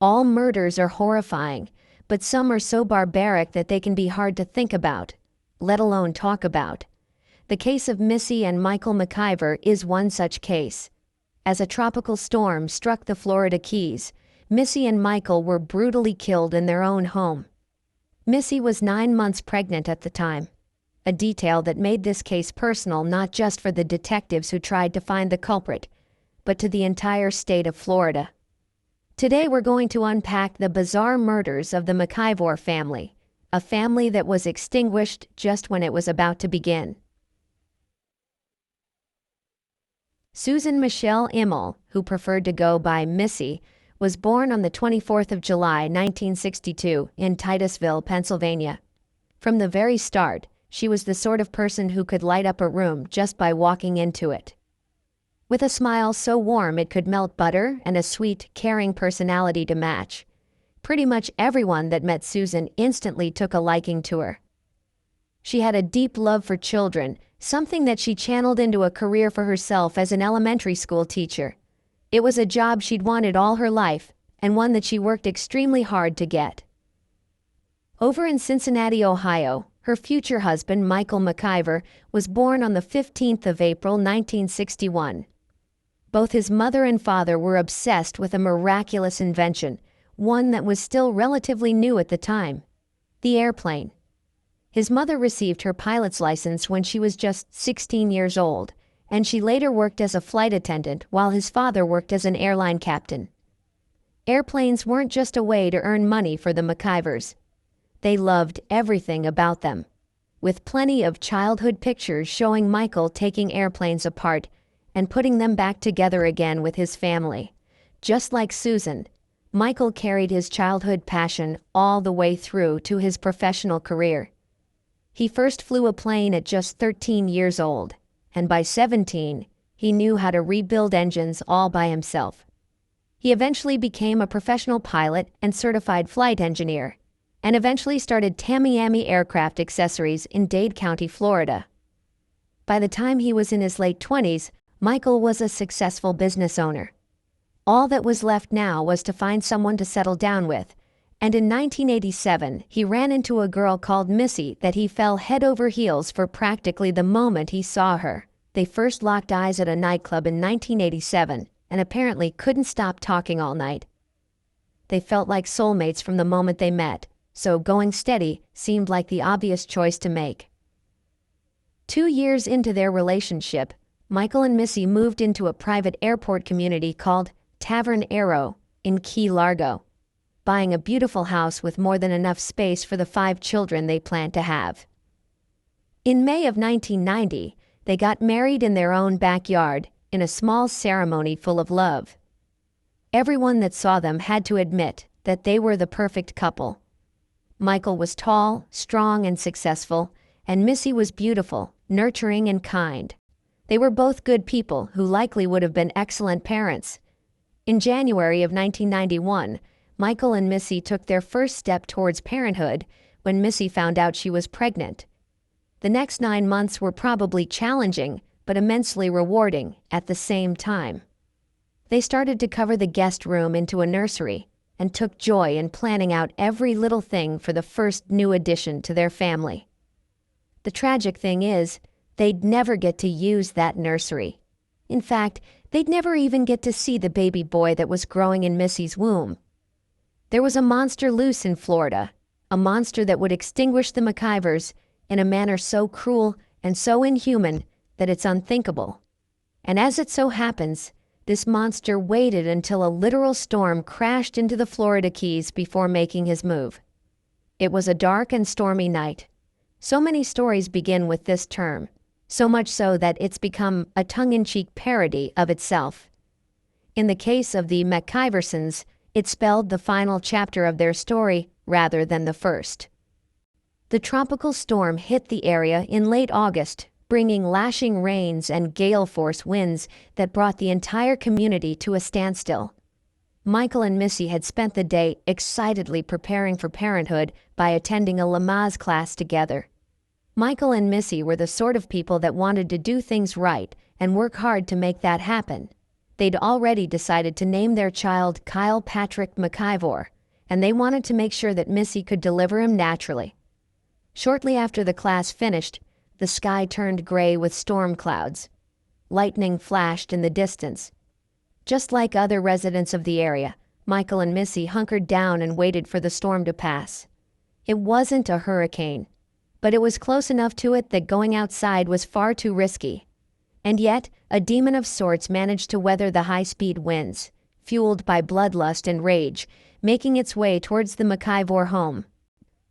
All murders are horrifying, but some are so barbaric that they can be hard to think about, let alone talk about. The case of Missy and Michael MacIvor is one such case. As a tropical storm struck the Florida Keys, Missy and Michael were brutally killed in their own home. Missy was 9 months pregnant at the time, a detail that made this case personal not just for the detectives who tried to find the culprit, but to the entire state of Florida. Today we're going to unpack the bizarre murders of the MacIvor family, a family that was extinguished just when it was about to begin. Susan Michelle Immel, who preferred to go by Missy, was born on the 24th of July, 1962, in Titusville, Pennsylvania. From the very start, she was the sort of person who could light up a room just by walking into it. With a smile so warm it could melt butter and a sweet, caring personality to match, pretty much everyone that met Susan instantly took a liking to her. She had a deep love for children, something that she channeled into a career for herself as an elementary school teacher. It was a job she'd wanted all her life, and one that she worked extremely hard to get. Over in Cincinnati, Ohio, her future husband, Michael MacIvor, was born on the 15th of April, 1961. Both his mother and father were obsessed with a miraculous invention, one that was still relatively new at the time: the airplane. His mother received her pilot's license when she was just 16 years old, and she later worked as a flight attendant while his father worked as an airline captain. Airplanes weren't just a way to earn money for the MacIvors. They loved everything about them, with plenty of childhood pictures showing Michael taking airplanes apart and putting them back together again with his family. Just like Susan, Michael carried his childhood passion all the way through to his professional career. He first flew a plane at just 13 years old, and by 17, he knew how to rebuild engines all by himself. He eventually became a professional pilot and certified flight engineer, and eventually started Tamiami Aircraft Accessories in Dade County, Florida. By the time he was in his late 20s, Michael was a successful business owner. All that was left now was to find someone to settle down with, and in 1987 he ran into a girl called Missy that he fell head over heels for practically the moment he saw her. They first locked eyes at a nightclub in 1987 and apparently couldn't stop talking all night. They felt like soulmates from the moment they met, so going steady seemed like the obvious choice to make. 2 years into their relationship, Michael and Missy moved into a private airport community called Tavern Arrow in Key Largo, buying a beautiful house with more than enough space for the 5 children they planned to have. In May of 1990, they got married in their own backyard in a small ceremony full of love. Everyone that saw them had to admit that they were the perfect couple. Michael was tall, strong, and successful, and Missy was beautiful, nurturing, and kind. They were both good people who likely would have been excellent parents. In January of 1991, Michael and Missy took their first step towards parenthood when Missy found out she was pregnant. The next 9 months were probably challenging, but immensely rewarding at the same time. They started to cover the guest room into a nursery and took joy in planning out every little thing for the first new addition to their family. The tragic thing is, they'd never get to use that nursery. In fact, they'd never even get to see the baby boy that was growing in Missy's womb. There was a monster loose in Florida, a monster that would extinguish the MacIvors in a manner so cruel and so inhuman that it's unthinkable. And as it so happens, this monster waited until a literal storm crashed into the Florida Keys before making his move. It was a dark and stormy night. So many stories begin with this term, so much so that it's become a tongue-in-cheek parody of itself. In the case of the MacIvorsons, it spelled the final chapter of their story rather than the first. The tropical storm hit the area in late August, bringing lashing rains and gale-force winds that brought the entire community to a standstill. Michael and Missy had spent the day excitedly preparing for parenthood by attending a Lamaze class together. Michael and Missy were the sort of people that wanted to do things right and work hard to make that happen. They'd already decided to name their child Kyle Patrick MacIvor, and they wanted to make sure that Missy could deliver him naturally. Shortly after the class finished, the sky turned gray with storm clouds. Lightning flashed in the distance. Just like other residents of the area, Michael and Missy hunkered down and waited for the storm to pass. It wasn't a hurricane, but it was close enough to it that going outside was far too risky. And yet, a demon of sorts managed to weather the high-speed winds, fueled by bloodlust and rage, making its way towards the MacIvor home.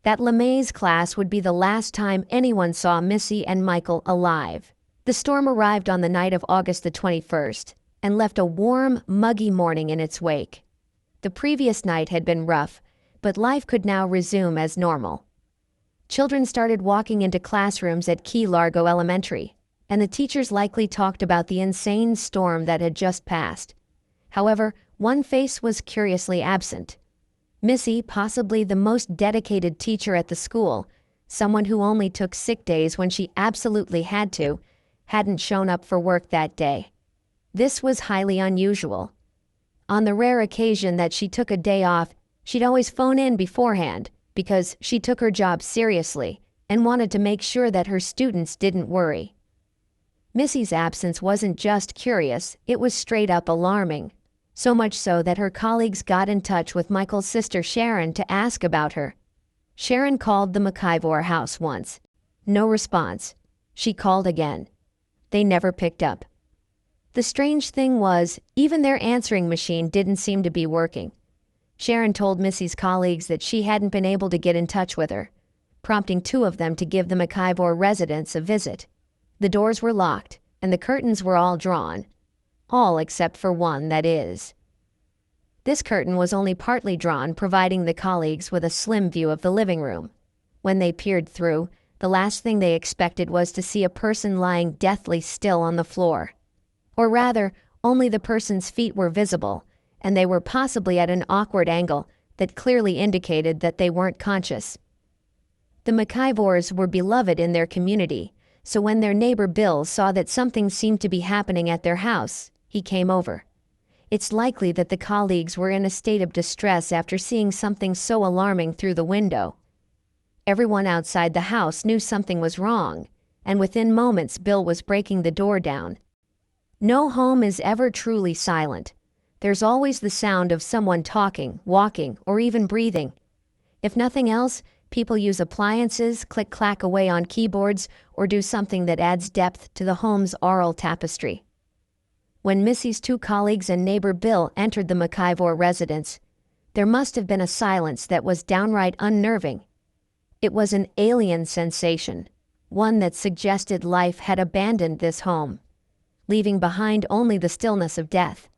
That LeMay's class would be the last time anyone saw Missy and Michael alive. The storm arrived on the night of August the 21st, and left a warm, muggy morning in its wake. The previous night had been rough, but life could now resume as normal. Children started walking into classrooms at Key Largo Elementary, and the teachers likely talked about the insane storm that had just passed. However, one face was curiously absent. Missy, possibly the most dedicated teacher at the school, someone who only took sick days when she absolutely had to, hadn't shown up for work that day. This was highly unusual. On the rare occasion that she took a day off, she'd always phone in beforehand because she took her job seriously and wanted to make sure that her students didn't worry. Missy's absence wasn't just curious, it was straight up alarming. So much so that her colleagues got in touch with Michael's sister Sharon to ask about her. Sharon called the MacIvor house once. No response. She called again. They never picked up. The strange thing was, even their answering machine didn't seem to be working. Sharon told Missy's colleagues that she hadn't been able to get in touch with her, prompting two of them to give the MacIvor residents a visit. The doors were locked, and the curtains were all drawn. All except for one, that is. This curtain was only partly drawn, providing the colleagues with a slim view of the living room. When they peered through, the last thing they expected was to see a person lying deathly still on the floor. Or rather, only the person's feet were visible, and they were possibly at an awkward angle that clearly indicated that they weren't conscious. The MacIvors were beloved in their community, so when their neighbor Bill saw that something seemed to be happening at their house, he came over. It's likely that the colleagues were in a state of distress after seeing something so alarming through the window. Everyone outside the house knew something was wrong, and within moments Bill was breaking the door down. No home is ever truly silent. There's always the sound of someone talking, walking, or even breathing. If nothing else, people use appliances, click-clack away on keyboards, or do something that adds depth to the home's aural tapestry. When Missy's two colleagues and neighbor Bill entered the MacIvor residence, there must have been a silence that was downright unnerving. It was an alien sensation, one that suggested life had abandoned this home, leaving behind only the stillness of death.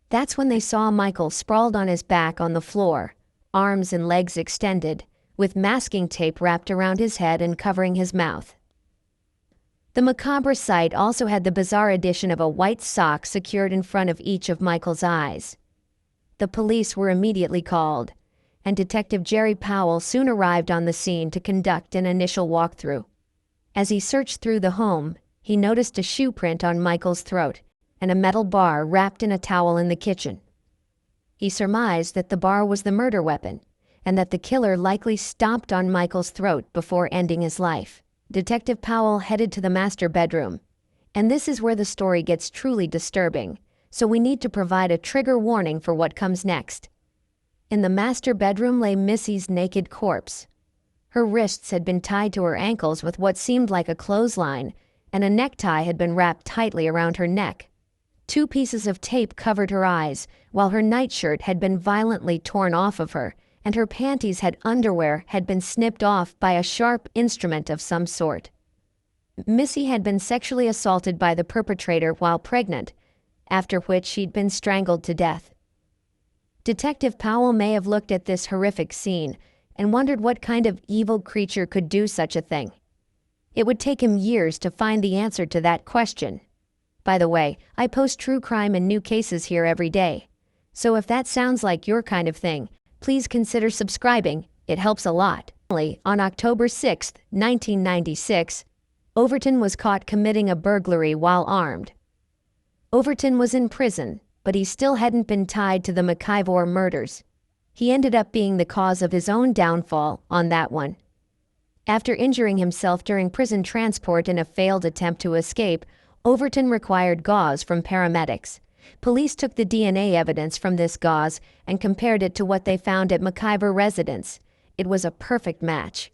That's when they saw Michael sprawled on his back on the floor, arms and legs extended, with masking tape wrapped around his head and covering his mouth. The macabre sight also had the bizarre addition of a white sock secured in front of each of Michael's eyes. The police were immediately called, and Detective Jerry Powell soon arrived on the scene to conduct an initial walkthrough. As he searched through the home, he noticed a shoe print on Michael's throat and a metal bar wrapped in a towel in the kitchen. He surmised that the bar was the murder weapon, and that the killer likely stomped on Michael's throat before ending his life. Detective Powell headed to the master bedroom, and this is where the story gets truly disturbing, so we need to provide a trigger warning for what comes next. In the master bedroom lay Missy's naked corpse. Her wrists had been tied to her ankles with what seemed like a clothesline, and a necktie had been wrapped tightly around her neck. 2 pieces of tape covered her eyes, while her nightshirt had been violently torn off of her, and her panties had been snipped off by a sharp instrument of some sort. Missy had been sexually assaulted by the perpetrator while pregnant, after which she'd been strangled to death. Detective Powell may have looked at this horrific scene and wondered what kind of evil creature could do such a thing. It would take him years to find the answer to that question. By the way, I post true crime and new cases here every day, so if that sounds like your kind of thing, please consider subscribing, it helps a lot. On October 6, 1996, Overton was caught committing a burglary while armed. Overton was in prison, but he still hadn't been tied to the MacIvor murders. He ended up being the cause of his own downfall on that one. After injuring himself during prison transport in a failed attempt to escape, Overton required gauze from paramedics. Police took the DNA evidence from this gauze and compared it to what they found at MacIvor residence. It was a perfect match.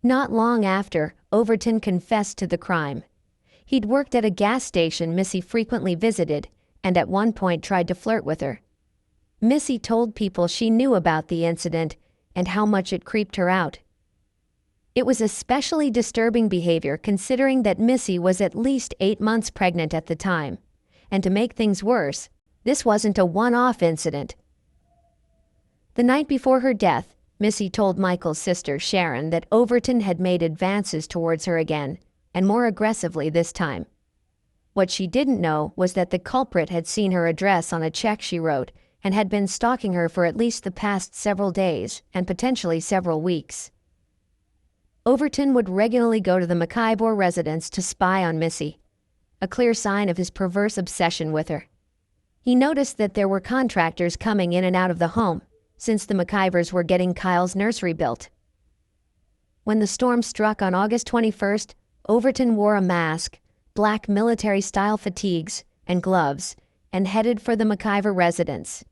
Not long after, Overton confessed to the crime. He'd worked at a gas station Missy frequently visited, and at one point tried to flirt with her. Missy told people she knew about the incident and how much it creeped her out. It was especially disturbing behavior considering that Missy was at least 8 months pregnant at the time. And to make things worse, this wasn't a one-off incident. The night before her death, Missy told Michael's sister Sharon that Overton had made advances towards her again, and more aggressively this time. What she didn't know was that the culprit had seen her address on a check she wrote and had been stalking her for at least the past several days and potentially several weeks. Overton would regularly go to the MacIvor residence to spy on Missy, a clear sign of his perverse obsession with her. He noticed that there were contractors coming in and out of the home, since the MacIvors were getting Kyle's nursery built. When the storm struck on August 21st, Overton wore a mask, black military-style fatigues, and gloves, and headed for the MacIvor residence.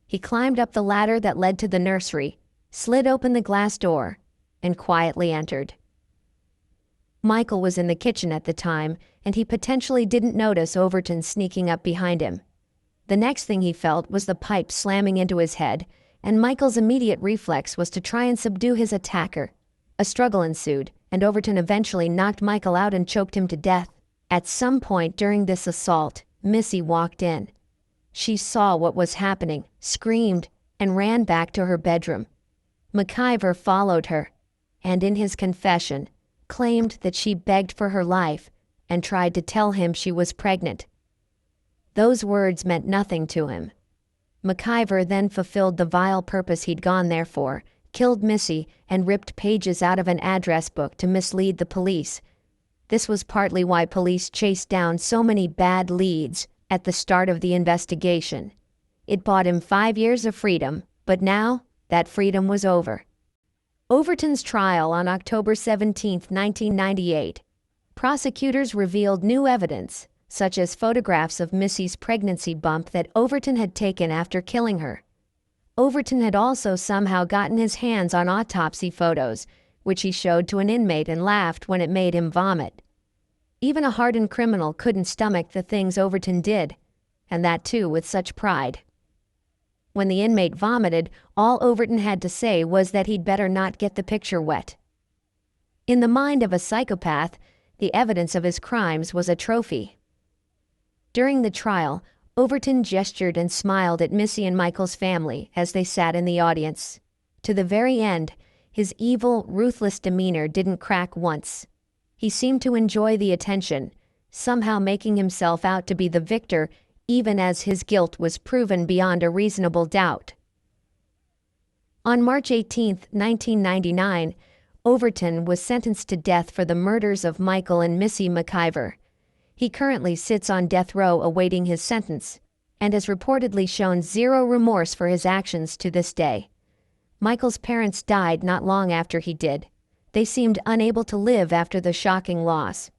He climbed up the ladder that led to the nursery, slid open the glass door, and quietly entered. Michael was in the kitchen at the time, and he potentially didn't notice Overton sneaking up behind him. The next thing he felt was the pipe slamming into his head, and Michael's immediate reflex was to try and subdue his attacker. A struggle ensued, and Overton eventually knocked Michael out and choked him to death. At some point during this assault, Missy walked in. She saw what was happening, screamed, and ran back to her bedroom. MacIvor followed her, and in his confession, claimed that she begged for her life and tried to tell him she was pregnant. Those words meant nothing to him. MacIvor then fulfilled the vile purpose he'd gone there for, killed Missy, and ripped pages out of an address book to mislead the police. This was partly why police chased down so many bad leads at the start of the investigation. It bought him 5 years of freedom, but now that freedom was over. Overton's trial on October 17, 1998. Prosecutors revealed new evidence, such as photographs of Missy's pregnancy bump that Overton had taken after killing her. Overton had also somehow gotten his hands on autopsy photos, which he showed to an inmate and laughed when it made him vomit. Even a hardened criminal couldn't stomach the things Overton did, and that too with such pride. When the inmate vomited, all Overton had to say was that he'd better not get the picture wet. In the mind of a psychopath, the evidence of his crimes was a trophy. During the trial, Overton gestured and smiled at Missy and Michael's family as they sat in the audience. To the very end, his evil, ruthless demeanor didn't crack once. He seemed to enjoy the attention, somehow making himself out to be the victor even as his guilt was proven beyond a reasonable doubt. On March 18, 1999, Overton was sentenced to death for the murders of Michael and Missy MacIvor. He currently sits on death row awaiting his sentence, and has reportedly shown zero remorse for his actions to this day. Michael's parents died not long after he did. They seemed unable to live after the shocking loss.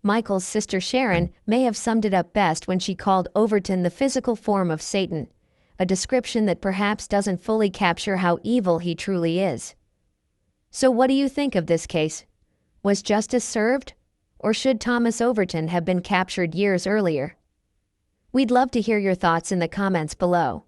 Michael's sister Sharon may have summed it up best when she called Overton the physical form of Satan, a description that perhaps doesn't fully capture how evil he truly is. So what do you think of this case? Was justice served? Or should Thomas Overton have been captured years earlier? We'd love to hear your thoughts in the comments below.